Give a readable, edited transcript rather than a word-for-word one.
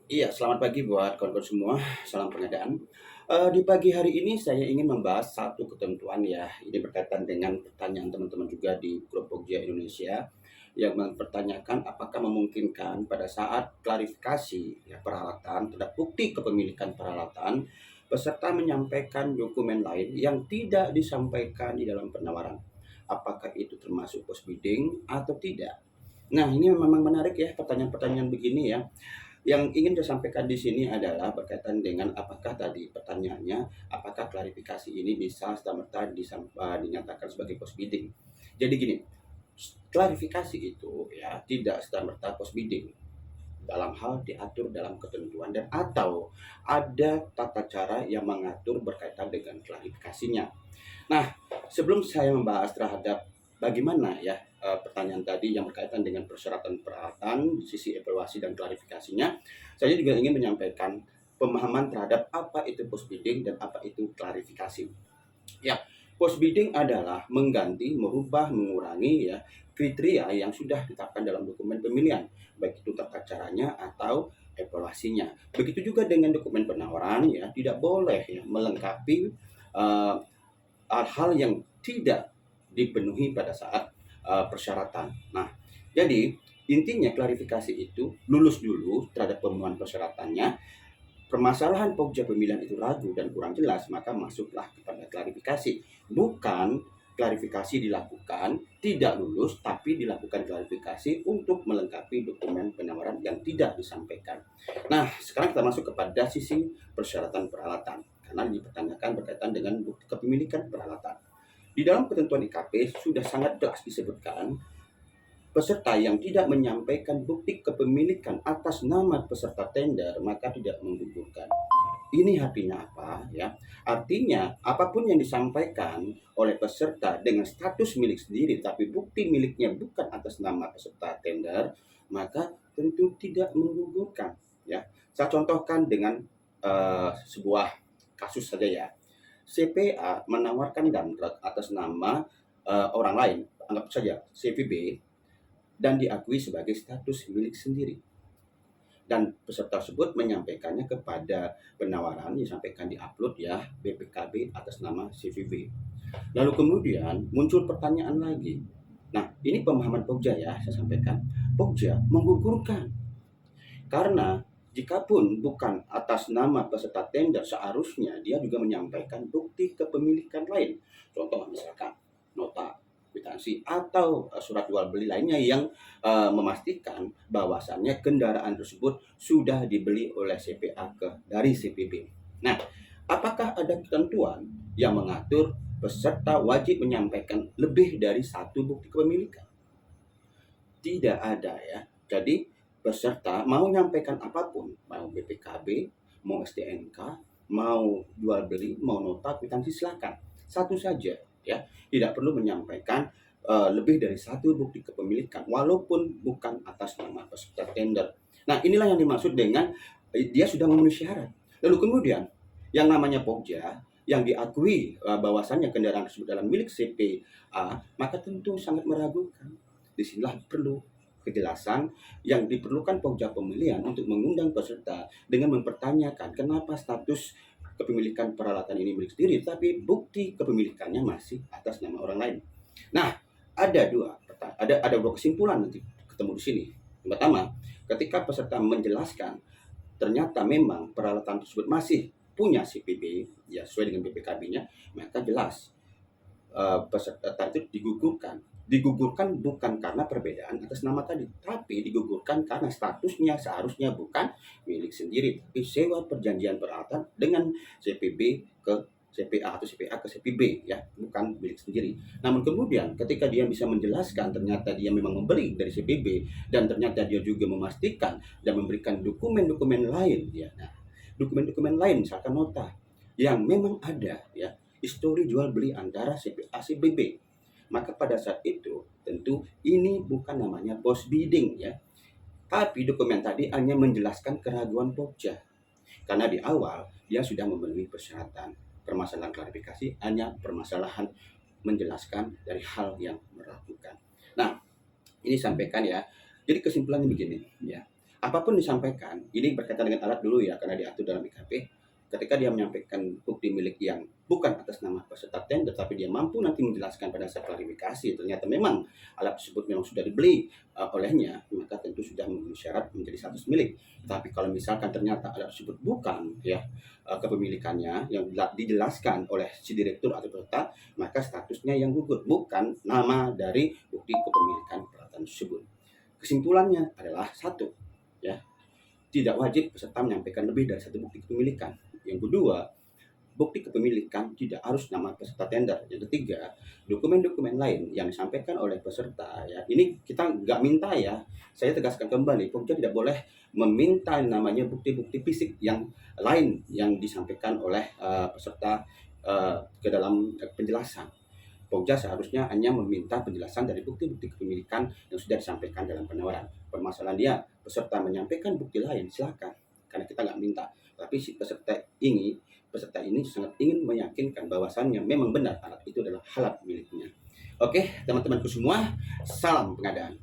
Iya, selamat pagi buat kawan-kawan semua. Salam pengadaan. Di pagi hari ini saya ingin membahas satu ketentuan ya. Ini berkaitan dengan pertanyaan teman-teman juga di grup Pogja Indonesia yang mempertanyakan apakah memungkinkan pada saat klarifikasi ya, peralatan terhadap bukti kepemilikan peralatan, peserta menyampaikan dokumen lain yang tidak disampaikan di dalam penawaran. Apakah itu termasuk post bidding atau tidak? Nah, ini memang menarik ya pertanyaan-pertanyaan begini ya. Yang ingin saya sampaikan di sini adalah berkaitan dengan apakah tadi pertanyaannya, apakah klarifikasi ini bisa serta-merta dinyatakan sebagai post bidding. Jadi gini, klarifikasi itu ya tidak serta-merta post bidding dalam hal diatur dalam ketentuan dan atau ada tata cara yang mengatur berkaitan dengan klarifikasinya. Nah, sebelum saya membahas terhadap bagaimana ya pertanyaan tadi yang berkaitan dengan persyaratan peralatan, sisi evaluasi dan klarifikasinya, saya juga ingin menyampaikan pemahaman terhadap apa itu post bidding dan apa itu klarifikasi. Ya, post bidding adalah mengganti, merubah, mengurangi ya kriteria yang sudah ditetapkan dalam dokumen pemilihan, baik itu tata caranya atau evaluasinya. Begitu juga dengan dokumen penawaran ya, tidak boleh ya melengkapi eh, hal-hal yang tidak dipenuhi pada saat persyaratan. Nah, jadi intinya klarifikasi itu lulus dulu terhadap pemenuhan persyaratannya. Permasalahan pokja pemilihan itu ragu dan kurang jelas, maka masuklah kepada klarifikasi. Bukan klarifikasi dilakukan tidak lulus, tapi dilakukan klarifikasi untuk melengkapi dokumen penawaran yang tidak disampaikan. Nah, sekarang kita masuk kepada sisi persyaratan peralatan, karena dipertanyakan berkaitan dengan bukti kepemilikan peralatan. Di dalam ketentuan IKP sudah sangat jelas disebutkan peserta yang tidak menyampaikan bukti kepemilikan atas nama peserta tender maka tidak menggugurkan. Ini artinya apa ya? Artinya apapun yang disampaikan oleh peserta dengan status milik sendiri tapi bukti miliknya bukan atas nama peserta tender, maka tentu tidak menggugurkan ya. Saya contohkan dengan sebuah kasus saja ya. CPA menawarkan damtrak atas nama orang lain, anggap saja CVB, dan diakui sebagai status milik sendiri. Dan peserta tersebut menyampaikannya kepada penawaran, disampaikan di upload ya BPKB atas nama CVB. Lalu kemudian muncul pertanyaan lagi. Nah, ini pemahaman Pogja ya, saya sampaikan. Pogja menggugurkan karena jikapun bukan atas nama peserta tender, seharusnya dia juga menyampaikan bukti kepemilikan lain. Contoh misalkan nota kwitansi atau surat jual beli lainnya yang memastikan bahwasannya kendaraan tersebut sudah dibeli oleh CPA dari CPB. Nah, apakah ada ketentuan yang mengatur peserta wajib menyampaikan lebih dari satu bukti kepemilikan? Tidak ada ya. Jadi peserta mau menyampaikan apapun, mau BPKB, mau STNK, mau jual beli, mau nota kwitansi silakan. Satu saja ya. Tidak perlu menyampaikan lebih dari satu bukti kepemilikan walaupun bukan atas nama peserta tender. Nah, inilah yang dimaksud dengan dia sudah memenuhi syarat. Lalu kemudian yang namanya Pokja yang diakui bahwasannya kendaraan tersebut dalam milik CPA, maka tentu sangat meragukan. Disinilah perlu kejelasan yang diperlukan pokja pemilihan untuk mengundang peserta dengan mempertanyakan kenapa status kepemilikan peralatan ini milik sendiri tapi bukti kepemilikannya masih atas nama orang lain. Nah, ada dua kesimpulan nanti ketemu di sini. Yang pertama, ketika peserta menjelaskan ternyata memang peralatan tersebut masih punya CPB ya sesuai dengan BPKB-nya, maka jelas peserta itu digugurkan bukan karena perbedaan atas nama tadi, tapi digugurkan karena statusnya seharusnya bukan milik sendiri, tapi sewa perjanjian peralatan dengan CPB ke CPA atau CPA ke CPB ya, bukan milik sendiri. Namun kemudian ketika dia bisa menjelaskan ternyata dia memang membeli dari CPB dan ternyata dia juga memastikan dan memberikan dokumen-dokumen lain ya. Nah, dokumen-dokumen lain misalkan nota yang memang ada ya histori jual beli antara CPA CBB, maka pada saat itu tentu ini bukan namanya post bidding ya, tapi dokumen tadi hanya menjelaskan keraguan pokja karena di awal dia sudah memenuhi persyaratan. Permasalahan klarifikasi hanya permasalahan menjelaskan dari hal yang meragukan. Nah, ini sampaikan ya. Jadi kesimpulannya begini ya. apapun disampaikan, ini berkaitan dengan alat dulu ya, karena diatur dalam IKP. Ketika dia menyampaikan bukti milik yang bukan atas nama peserta tender, tapi dia mampu nanti menjelaskan pada saat klarifikasi, ternyata memang alat tersebut memang sudah dibeli olehnya, maka tentu sudah memenuhi syarat menjadi status milik. Tapi kalau misalkan ternyata alat tersebut bukan ya kepemilikannya yang dijelaskan oleh si direktur atau peserta, maka statusnya yang gugur, bukan nama dari bukti kepemilikan peralatan tersebut. Kesimpulannya adalah satu, ya, tidak wajib peserta menyampaikan lebih dari satu bukti kepemilikan. Yang kedua, bukti kepemilikan tidak harus nama peserta tender. Yang ketiga, dokumen-dokumen lain yang disampaikan oleh peserta, ya, ini kita nggak minta ya. Saya tegaskan kembali, Pokja tidak boleh meminta namanya bukti-bukti fisik yang lain yang disampaikan oleh peserta ke dalam penjelasan. Pokja seharusnya hanya meminta penjelasan dari bukti-bukti kepemilikan yang sudah disampaikan dalam penawaran. Permasalahan dia, peserta menyampaikan bukti lain, silakan. Karena kita nggak minta. Tapi si peserta ini sangat ingin meyakinkan bahwasannya memang benar alat itu adalah alat miliknya. Oke, teman-temanku semua, salam pengadaan.